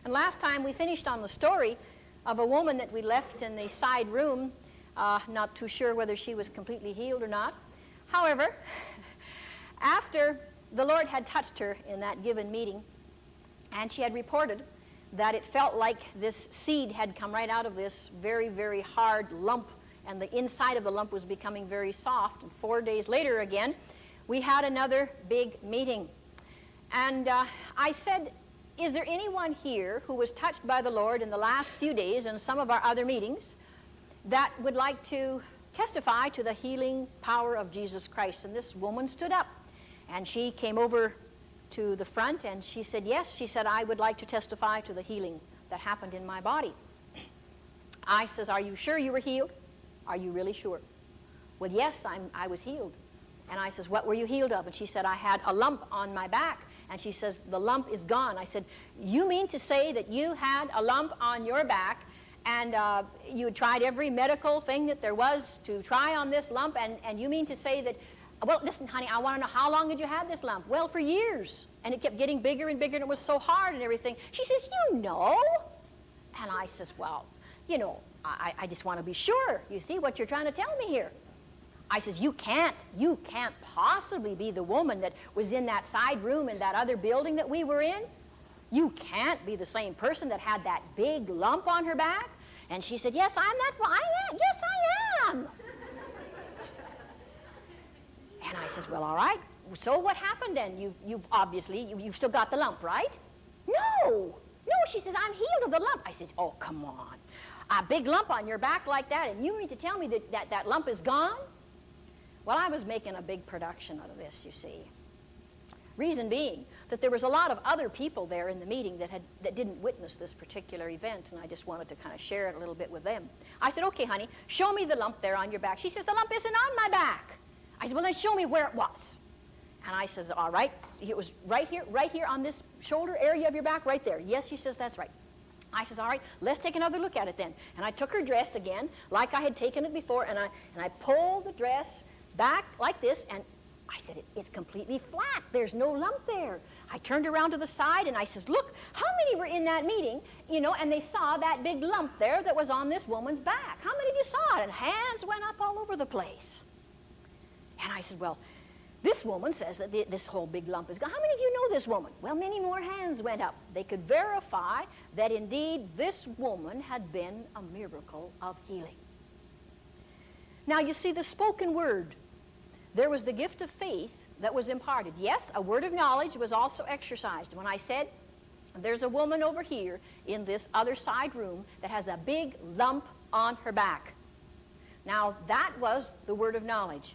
And last time we finished on the story of a woman that we left in the side room, not too sure whether she was completely healed or not. However, after the Lord had touched her in that given meeting, and she had reported that it felt like this seed had come right out of this very, very hard lump, and the inside of the lump was becoming very soft. And 4 days later again, we had another big meeting. And I said, is there anyone here who was touched by the Lord in the last few days and some of our other meetings that would like to testify to the healing power of Jesus Christ? And this woman stood up, and she came over to the front, and she said, yes, she said, I would like to testify to the healing that happened in my body. I says, are you sure you were healed? Are you really sure? Well, yes, I was healed. And I says, what were you healed of? And she said, I had a lump on my back. And she says, the lump is gone. I said, you mean to say that you had a lump on your back, and you had tried every medical thing that there was to try on this lump, and you mean to say that, well, listen, honey, I want to know, how long had you had this lump? Well, for years. And it kept getting bigger and bigger, and it was so hard and everything. She says, you know. And I says, well, you know, I just want to be sure. You see what you're trying to tell me here. I says, you can't possibly be the woman that was in that side room in that other building that we were in. You can't be the same person that had that big lump on her back. And she said, yes, I'm that one. Yes, I am. And I says, well, all right. So what happened then? You've obviously, you've still got the lump, right? No, she says, I'm healed of the lump. I said, oh, come on. A big lump on your back like that, and you mean to tell me that lump is gone? Well, I was making a big production out of this, you see. Reason being that there was a lot of other people there in the meeting that didn't witness this particular event, and I just wanted to kind of share it a little bit with them. I said, okay, honey, show me the lump there on your back. She says, the lump isn't on my back. I said, well, then show me where it was. And I said, all right, it was right here on this shoulder area of your back, right there. Yes, she says, that's right. I says, all right, let's take another look at it then. And I took her dress again, like I had taken it before, and I pulled the dress back like this, and I said, it's completely flat. There's no lump there. I turned around to the side, and I says, look, how many were in that meeting, you know, and they saw that big lump there that was on this woman's back? How many of you saw it? And hands went up all over the place. And I said, well, this woman says that this whole big lump is gone. How many of you know this woman? Well, many more hands went up. They could verify that indeed this woman had been a miracle of healing. Now, you see, the spoken word, there was the gift of faith that was imparted. Yes, a word of knowledge was also exercised. When I said, there's a woman over here in this other side room that has a big lump on her back. Now, that was the word of knowledge.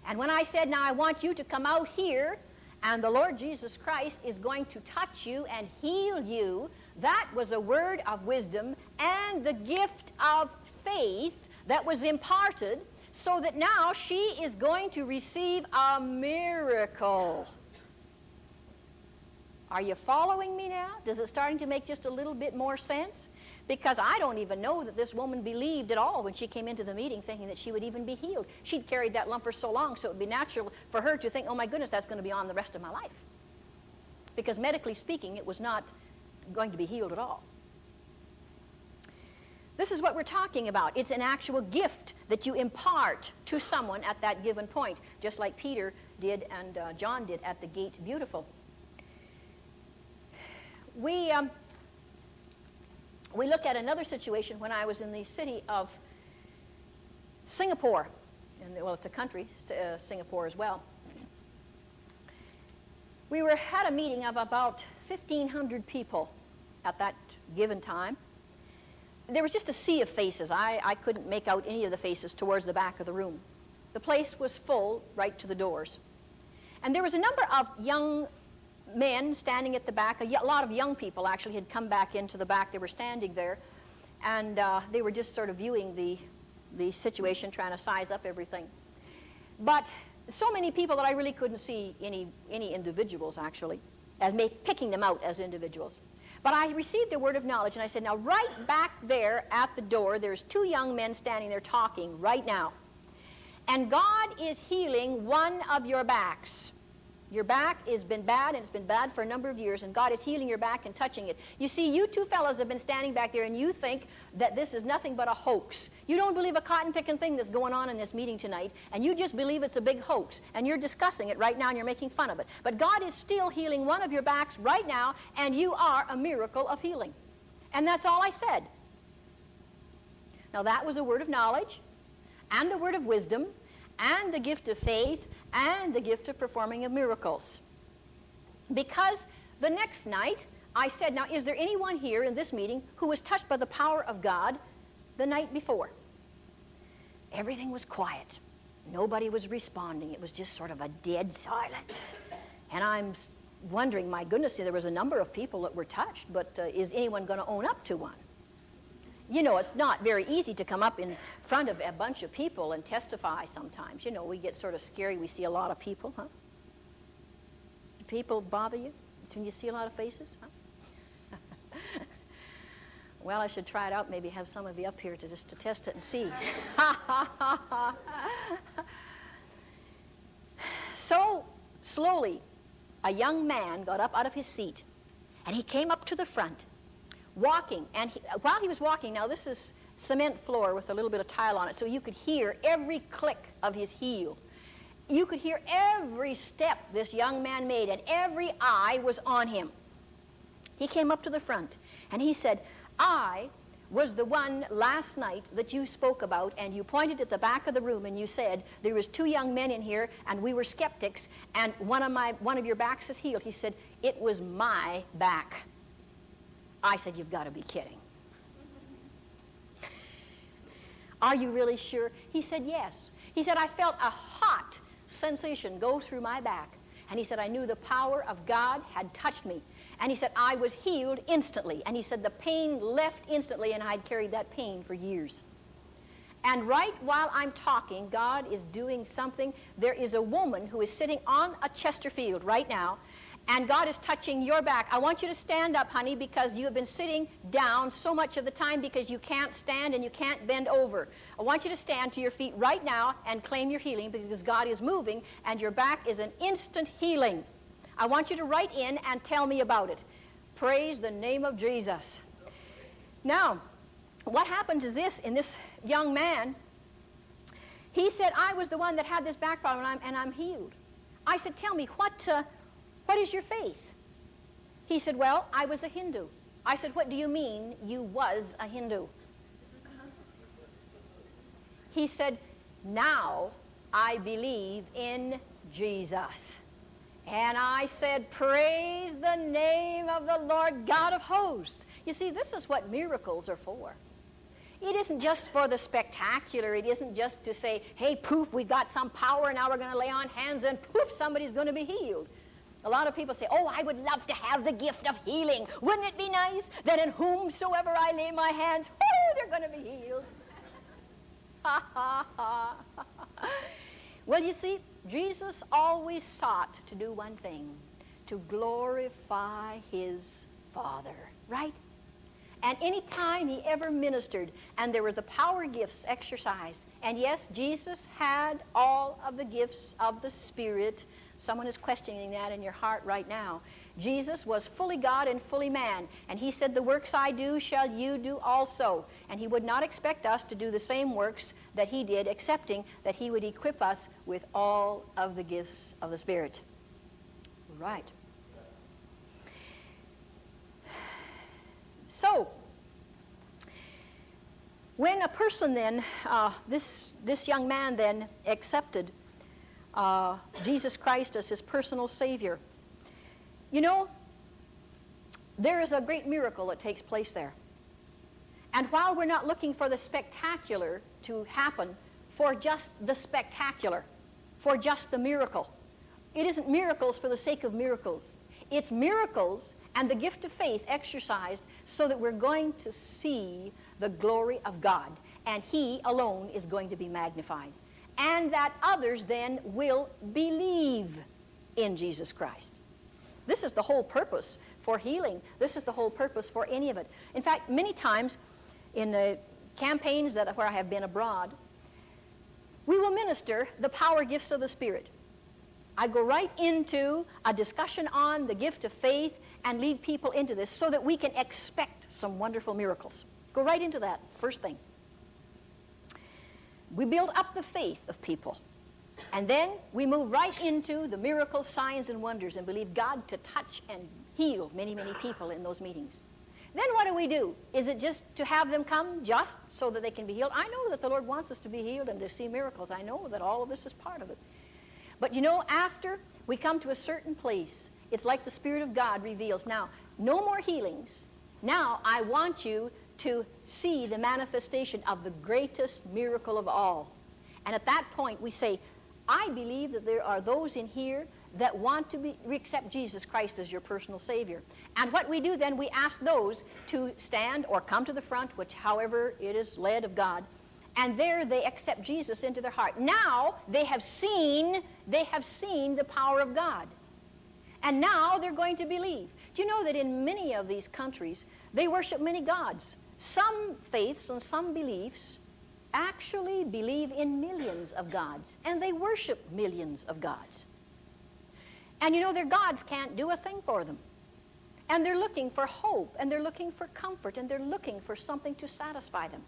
And when I said, now I want you to come out here, and the Lord Jesus Christ is going to touch you and heal you, that was a word of wisdom and the gift of faith that was imparted, so that now she is going to receive a miracle. Are you following me now? Is it starting to make just a little bit more sense? Because I don't even know that this woman believed at all when she came into the meeting thinking that she would even be healed. She'd carried that lump for so long, so it would be natural for her to think, oh my goodness, that's going to be on the rest of my life. Because medically speaking, it was not going to be healed at all. This is what we're talking about. It's an actual gift that you impart to someone at that given point, just like Peter did and John did at the gate beautiful. We look at another situation when I was in the city of Singapore. And, well, it's a country, Singapore as well. We had a meeting of about 1,500 people at that given time. There was just a sea of faces. I couldn't make out any of the faces towards the back of the room. The place was full right to the doors. And there was a number of young men standing at the back. A lot of young people actually had come back into the back. They were standing there, and they were just sort of viewing the situation, trying to size up everything. But so many people that I really couldn't see any individuals, actually, as picking them out as individuals. But I received a word of knowledge, and I said, now right back there at the door, there's 2 young men standing there talking right now. And God is healing one of your backs. Your back has been bad, and it's been bad for a number of years, and God is healing your back and touching it. You see, you two fellows have been standing back there, and you think that this is nothing but a hoax. You don't believe a cotton-picking thing that's going on in this meeting tonight, and you just believe it's a big hoax, and you're discussing it right now, and you're making fun of it. But God is still healing one of your backs right now, and you are a miracle of healing. And that's all I said. Now, that was a word of knowledge, and a word of wisdom, and the gift of faith, and the gift of performing of miracles. Because the next night, I said, now, is there anyone here in this meeting who was touched by the power of God the night before? Everything was quiet. Nobody was responding. It was just sort of a dead silence. And I'm wondering, my goodness, there was a number of people that were touched, but is anyone going to own up to one? You know, it's not very easy to come up in front of a bunch of people and testify sometimes. You know, we get sort of scary. We see a lot of people, huh? Do people bother you when you see a lot of faces? Huh? Well, I should try it out, maybe have some of you up here to just to test it and see. So, slowly, a young man got up out of his seat, and he came up to the front, walking, and while he was walking, now this is cement floor with a little bit of tile on it, so you could hear every click of his heel. You could hear every step this young man made, and every eye was on him. He came up to the front, and he said, I was the one last night that you spoke about, and you pointed at the back of the room, and you said, there was 2 young men in here, and we were skeptics, and one of your backs is healed. He said, it was my back. I said, you've got to be kidding. Are you really sure? He said, yes. He said, I felt a hot sensation go through my back. And he said, I knew the power of God had touched me. And he said, I was healed instantly. And he said, the pain left instantly, and I'd carried that pain for years. And right while I'm talking, God is doing something. There is a woman who is sitting on a Chesterfield right now, and God is touching your back. I want you to stand up, honey, because you have been sitting down so much of the time because you can't stand and you can't bend over. I want you to stand to your feet right now and claim your healing, because God is moving, and your back is an instant healing. I want you to write in and tell me about it. Praise the name of Jesus. Now, what happens is this, in this young man, he said, I was the one that had this back problem, and I'm healed. I said, tell me, what is your faith? He said, well, I was a Hindu. I said, what do you mean you was a Hindu? He said, now I believe in Jesus. And I said, praise the name of the Lord God of hosts. You see, this is what miracles are for. It isn't just for the spectacular. It isn't just to say, hey, poof, we've got some power, now we're going to lay on hands, and poof, somebody's going to be healed. A lot of people say, oh, I would love to have the gift of healing. Wouldn't it be nice that in whomsoever I lay my hands, oh, they're going to be healed. Ha, ha, ha. Well, you see, Jesus always sought to do one thing, to glorify his Father, right? And any time he ever ministered, and there were the power gifts exercised, and yes, Jesus had all of the gifts of the Spirit. Someone is questioning that in your heart right now. Jesus was fully God and fully man, and he said, the works I do shall you do also. And he would not expect us to do the same works that he did, excepting that he would equip us with all of the gifts of the Spirit. Right. So, when a person then, this young man then accepted Jesus Christ as his personal Savior, you know, there is a great miracle that takes place there. And while we're not looking for the spectacular to happen for just the spectacular, for just the miracle, it isn't miracles for the sake of miracles. It's miracles and the gift of faith exercised so that we're going to see the glory of God, and he alone is going to be magnified. And that others then will believe in Jesus Christ. This is the whole purpose for healing. This is the whole purpose for any of it. In fact, many times in the campaigns where I have been abroad, we will minister the power gifts of the Spirit. I go right into a discussion on the gift of faith and lead people into this so that we can expect some wonderful miracles. Go right into that first thing. We build up the faith of people. And then we move right into the miracles, signs, and wonders and believe God to touch and heal many, many people in those meetings. Then what do? Is it just to have them come just so that they can be healed? I know that the Lord wants us to be healed and to see miracles. I know that all of this is part of it. But you know, after we come to a certain place, it's like the Spirit of God reveals, now, no more healings. Now I want you to see the manifestation of the greatest miracle of all. And at that point we say, I believe that there are those in here that want to accept Jesus Christ as your personal Savior. And what we do then, we ask those to stand or come to the front, which however it is led of God, and there they accept Jesus into their heart. Now they have seen the power of God. And now they're going to believe. Do you know that in many of these countries, they worship many gods? Some faiths and some beliefs actually believe in millions of gods, and they worship millions of gods. And you know, their gods can't do a thing for them. And they're looking for hope, and they're looking for comfort, and they're looking for something to satisfy them.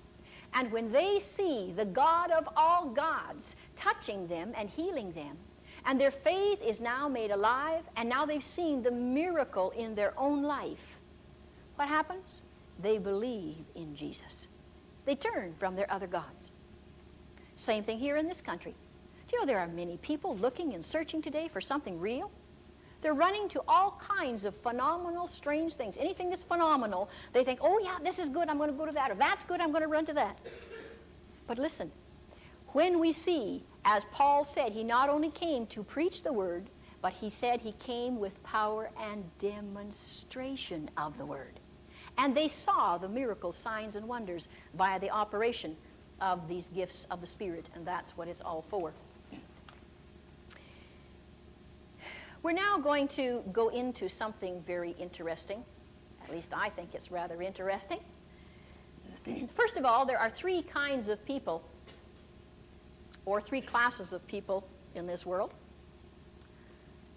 And when they see the God of all gods touching them and healing them, and their faith is now made alive, and now they've seen the miracle in their own life, what happens? They believe in Jesus. They turn from their other gods. Same thing here in this country. Do you know there are many people looking and searching today for something real? They're running to all kinds of phenomenal, strange things. Anything that's phenomenal, they think, oh yeah, this is good, I'm going to go to that, or that's good, I'm going to run to that. But listen, when we see, as Paul said, he not only came to preach the word, but he said he came with power and demonstration of the word. And they saw the miracles, signs, and wonders via the operation of these gifts of the Spirit, and that's what it's all for. We're now going to go into something very interesting. At least I think it's rather interesting. First of all, there are three kinds of people, or three classes of people in this world.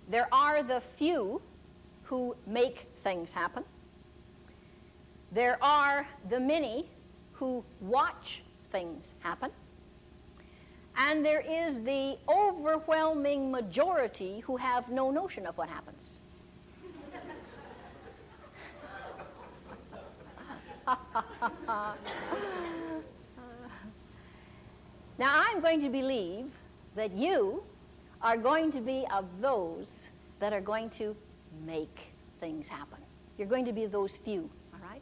There are the few who make things happen. There are the many who watch things happen. And there is the overwhelming majority who have no notion of what happens. Now, I'm going to believe that you are going to be of those that are going to make things happen. You're going to be those few, all right?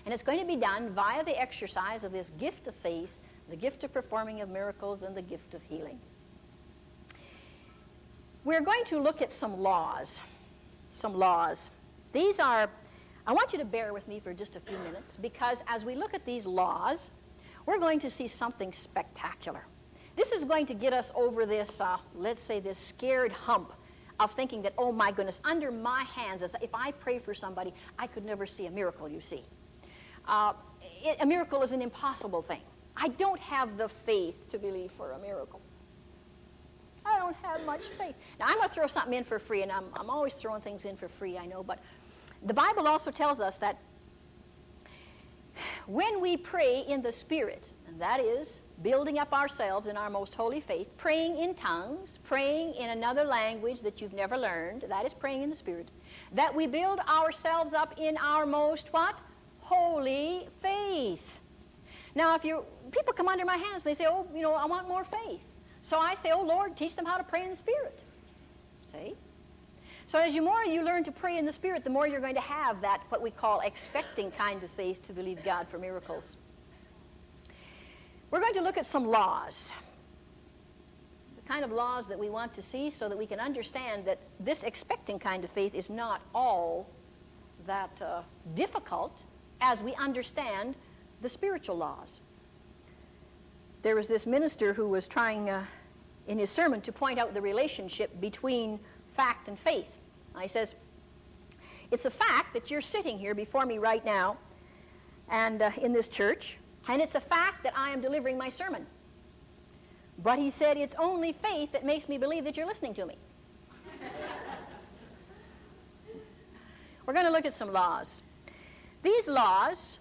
And it's going to be done via the exercise of this gift of faith, the gift of performing of miracles, and the gift of healing. We're going to look at some laws. These are, I want you to bear with me for just a few minutes, because as we look at these laws, we're going to see something spectacular. This is going to get us over this, let's say, this scared hump of thinking that, oh my goodness, under my hands, as if I pray for somebody, I could never see a miracle, you see. A miracle is an impossible thing. I don't have the faith to believe for a miracle. I don't have much faith. Now, I'm going to throw something in for free, and I'm always throwing things in for free, I know, but the Bible also tells us that when we pray in the Spirit, and that is building up ourselves in our most holy faith, praying in tongues, praying in another language that you've never learned, that is praying in the Spirit, that we build ourselves up in our most what? Holy faith. Now, if people come under my hands, they say, oh, you know, I want more faith. So I say, oh, Lord, teach them how to pray in the Spirit. See? So as more you learn to pray in the Spirit, the more you're going to have that, what we call expecting kind of faith to believe God for miracles. We're going to look at some laws, the kind of laws that we want to see so that we can understand that this expecting kind of faith is not all that difficult as we understand the spiritual laws. There was this minister who was trying in his sermon to point out the relationship between fact and faith. He says, it's a fact that you're sitting here before me right now and in this church, and it's a fact that I am delivering my sermon. But he said, it's only faith that makes me believe that you're listening to me. We're going to look at some laws. These laws,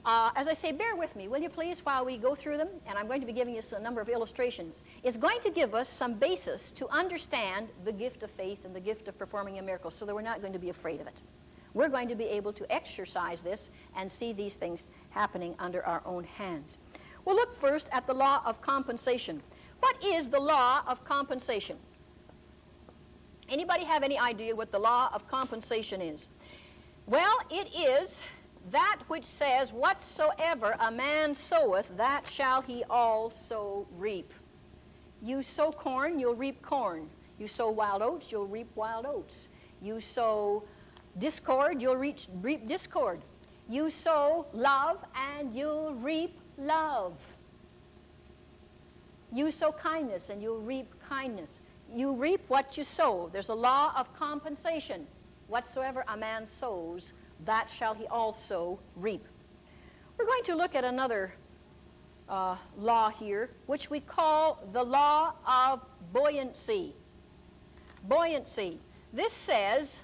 as I say, bear with me, will you please, while we go through them, and I'm going to be giving you a number of illustrations. It's going to give us some basis to understand the gift of faith and the gift of performing a miracle, so that we're not going to be afraid of it. We're going to be able to exercise this and see these things happening under our own hands. We'll look first at the law of compensation. What is the law of compensation? Anybody have any idea what the law of compensation is? Well, it is that which says, whatsoever a man soweth, that shall he also reap. You sow corn, you'll reap corn. You sow wild oats, you'll reap wild oats. You sow discord, you'll reap discord. You sow love, and you'll reap love. You sow kindness, and you'll reap kindness. You reap what you sow. There's a law of compensation. Whatsoever a man sows, that shall he also reap. We're going to look at another law here, which we call the law of buoyancy. Buoyancy. This says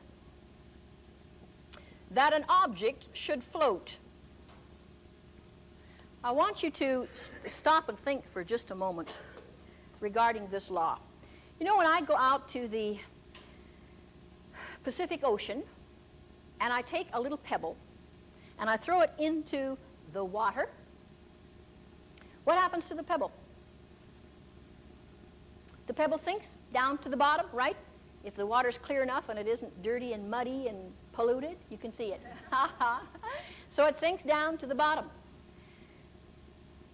that an object should float. I want you to stop and think for just a moment regarding this law. You know, when I go out to the Pacific Ocean and I take a little pebble and I throw it into the water, what happens to the pebble? The pebble sinks down to the bottom, right? If the water's clear enough and it isn't dirty and muddy and polluted, you can see it. So it sinks down to the bottom.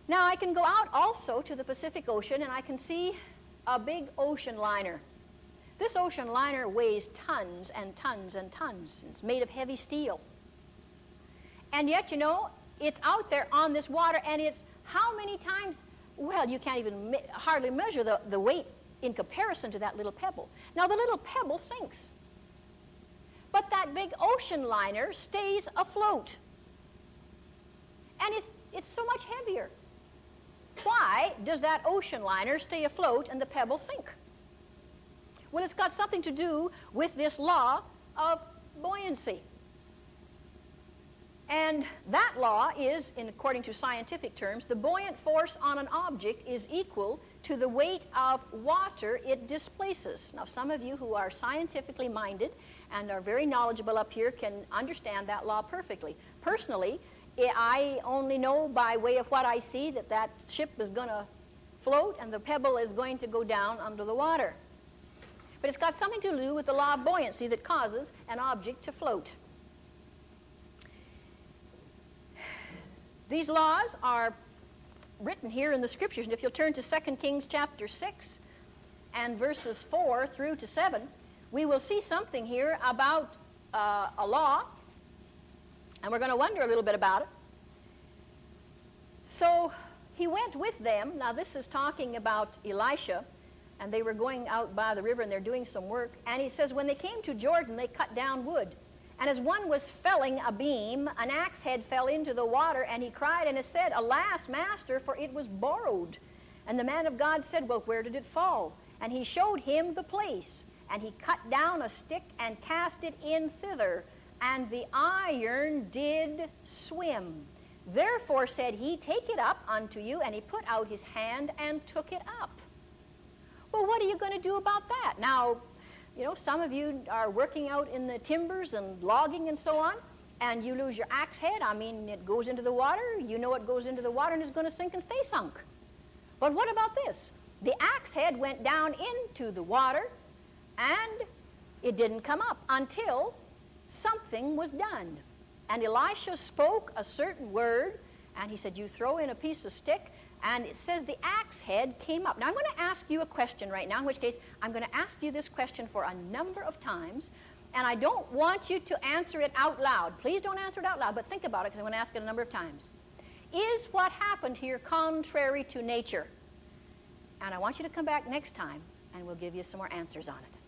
Now I can go out also to the Pacific Ocean and I can see a big ocean liner. This ocean liner weighs tons and tons and tons. It's made of heavy steel. And yet, you know, it's out there on this water, and it's how many times? Well, you can't even hardly measure the weight in comparison to that little pebble. Now, the little pebble sinks. But that big ocean liner stays afloat. And it's so much heavier. Why does that ocean liner stay afloat and the pebble sink? Well, it's got something to do with this law of buoyancy. And that law is, according to scientific terms, the buoyant force on an object is equal to the weight of water it displaces. Now, some of you who are scientifically minded and are very knowledgeable up here can understand that law perfectly. Personally, I only know by way of what I see that ship is going to float and the pebble is going to go down under the water. But it's got something to do with the law of buoyancy that causes an object to float. These laws are written here in the Scriptures, and if you'll turn to 2 Kings chapter 6 and verses 4 through to 7, we will see something here about a law, and we're going to wonder a little bit about it. So he went with them. Now this is talking about Elisha, and they were going out by the river and they're doing some work. And he says, when they came to Jordan, they cut down wood. And as one was felling a beam, an axe head fell into the water, and he cried and said, Alas, master, for it was borrowed. And the man of God said, Well, where did it fall? And he showed him the place. And he cut down a stick and cast it in thither, and the iron did swim. Therefore said he, Take it up unto you. And he put out his hand and took it up. Well, what are you going to do about that? Now, you know, some of you are working out in the timbers and logging and so on, and you lose your axe head. I mean, it goes into the water. You know it goes into the water and is going to sink and stay sunk. But what about this? The axe head went down into the water, and it didn't come up until something was done. And Elisha spoke a certain word, and he said, You throw in a piece of stick, and it says the axe head came up. Now, I'm going to ask you a question right now, in which case I'm going to ask you this question for a number of times, and I don't want you to answer it out loud. Please don't answer it out loud, but think about it, because I'm going to ask it a number of times. Is what happened here contrary to nature? And I want you to come back next time, and we'll give you some more answers on it.